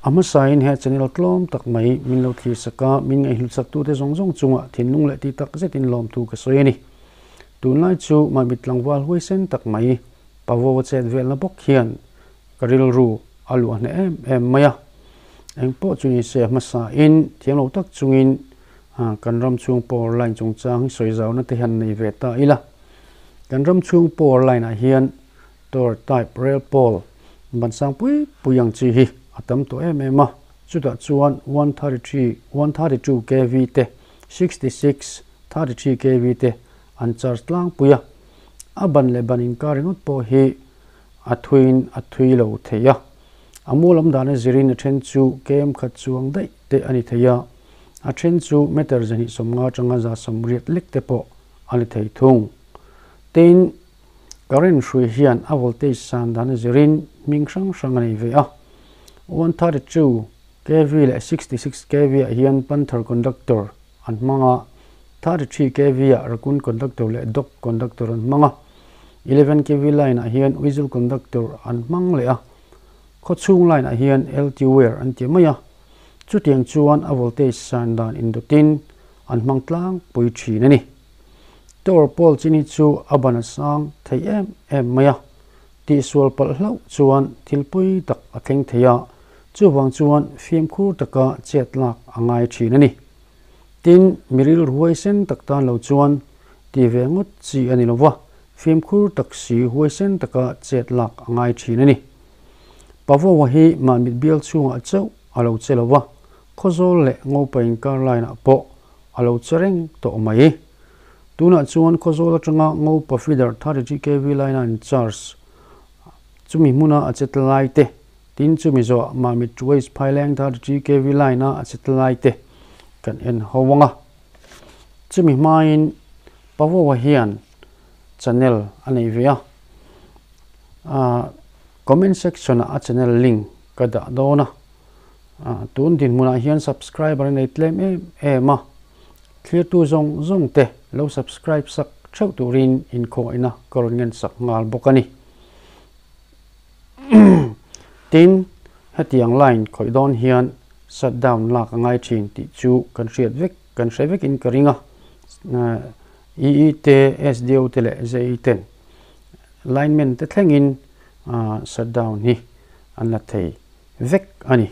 ama sain he channel tlom tak mai min lo thlir saka min ngai hlu sak tu te zong zong chunga thin nung le ti tak zetin lom tu ka soyani tunai chu Mamit tlangval huaisen tak mai Pavova chet vel na bok hian karil ru alu ne em maya eng po chuni se masa in thiang lo tak chungin kan ram chung por line chung chang soi zau na te han nei ve ta ila kan ram chung por line a hian tor type rail pole ban sang pui puyang chi hi atam to ma chuta chuan 132 kV te 66 33 kV te an charge tlang puya aban le banin karingot po hi athui lo theya amulam dane zirin then chu kem khat chuang dai te ani theya a then chu meter jani somnga changa za samriat lek te po ani thei thung tin current shui hian a voltage san dane zirin ming sang ani ve a 132 kV le 66 kV a hian panther conductor an manga 33 kV a rakun conductor le dop conductor an manga 11 kV line a hian whistle conductor an mang le a khochung line a hian LT wire an ti maya chutiang chuan a voltage san dan in dutin an mang tlang pui thin ani tor pole chini chu abana sang thei em maya ti sual pal hlau chuan thilpui tak a theng theya chuwang chuan fiam khur taka chetlak angai thin ani tin miril huaisen taktan lo chuan ti vengot chi ani lova fiam khur taksi huaisen taka chetlak angai thin ani Pavova hi Mamit bial chunga chau alo chelowa khozol le ngopain kar line a po alo chereng to mai tuna chuan khozol atanga ngopa feeder 33 kV line an charge chumi muna a chetlai te tin chumi zo Mamit waste phailang 33 kV line a chetlai te kan en howanga chumi main Pavova hian channel anei vea comment section a channel link kada dona tun din muna hian subscriber nei tlem ma clear tu zong te lo subscribe sak thau turin in kho ina korongen sak ngal bokani tin hetiang line khoi don hian shutdown lak ngai thin ti chu kan riat vek in karinga EET SDO tele Z10 lineman te thlengin shutdown hi an la thei vek ani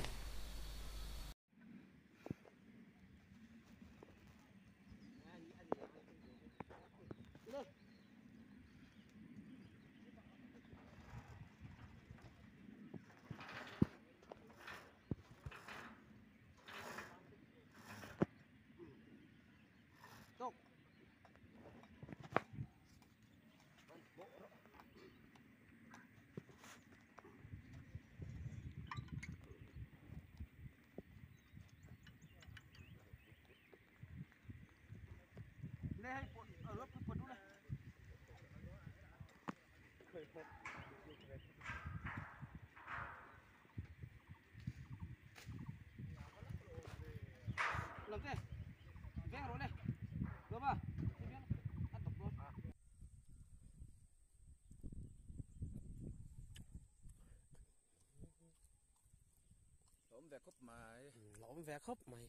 lõm ve khop mai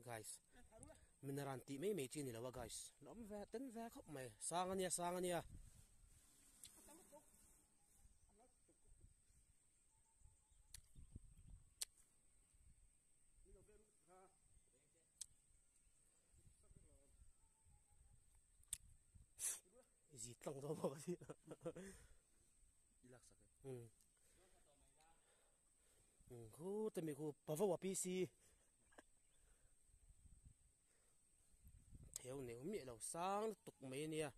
guys minaran ti mai chi ni lawa guys lõm ve ten ve khop mai sang ania gì tông đó bao gì khu tụi mình khu Pavova PC theo nếu mẹ đầu sáng tục mấy nè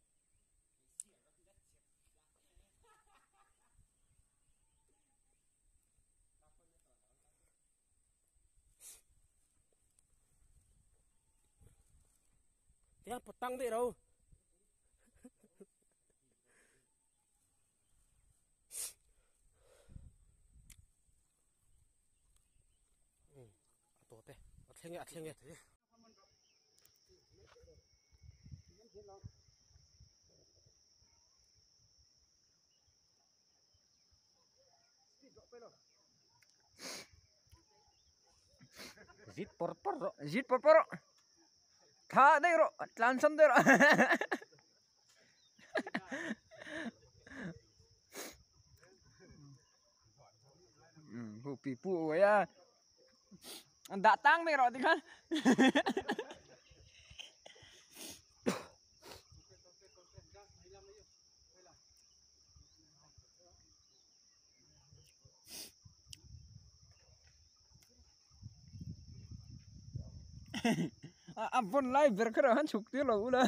thế bắt tăng đấy đâu Atlenge thế. zit por ro zit por tha dei ro tlan sam dei ro pu pi pu ya đã tăng này rồi thì kan ampun lai berkerahan sukti lo udah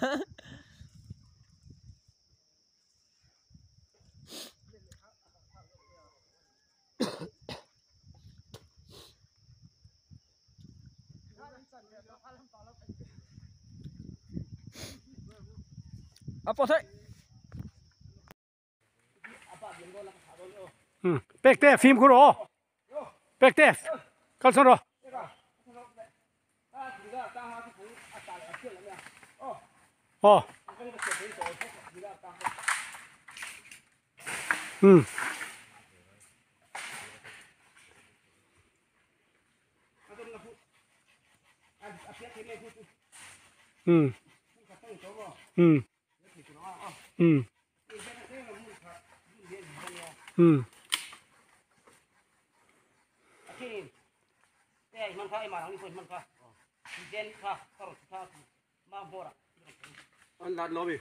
apa sih bek teh film kuro bek teh kalau sono oh man kha ma ngi man kha gen kha kar kha ma bora anh lát nó bị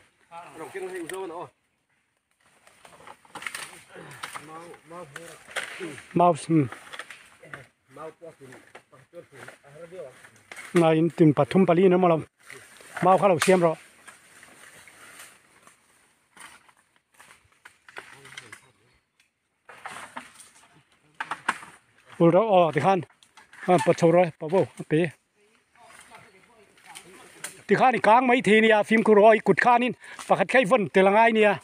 đồng kia nó hình dâu nó mau mau qua thì bằng chốt thì hết điều ngay tìm bắt thum pali nữa mà làm mau khá là xem rồi ủa đó thì khan bắt sầu rồi bảo vô bé thì khan thì cáng mấy thì nè phim rồi cụt khan nín và khát cái vần từ là ngay nè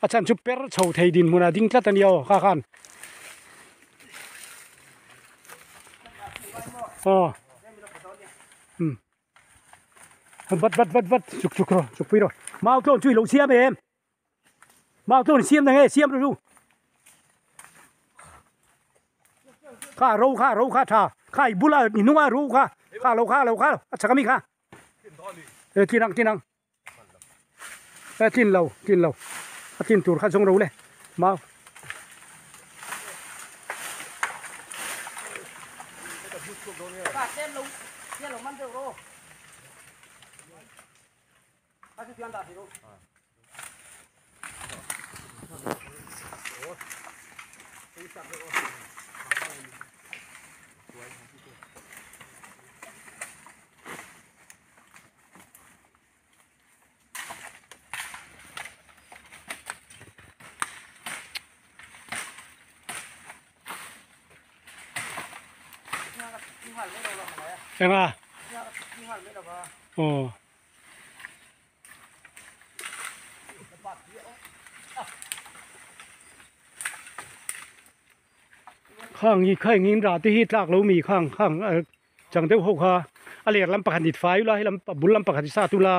อาจารย์ชุบเปอร์ชาวไทยดินมุนาดิ้งกลัดตันยาวข้าขันอ๋อบัดจุกรอจุกไปรอมาเอาต้นช่วยลงเสียมเองมาเอาต้นเสียมยังไงเสียมดูข้ารู้ข้าท่าข้าบุลาหนุ่มรู้ข้าเราอาจารย์ก็มีข้าที่นั่งที่เรากินตูดข้าทรงรู้เลยมาเส้นลงมันเร็วโร่ถ้าคือเพียงดาสิโร่ใช่ไหมอ๋อข้างนี้ราที่ฮิตลากเรามีข้างจังเดียวหกฮะอะไรลำปะคันติดไฟอยู่ละให้ลำบุญลำปะคันติดซาตุลา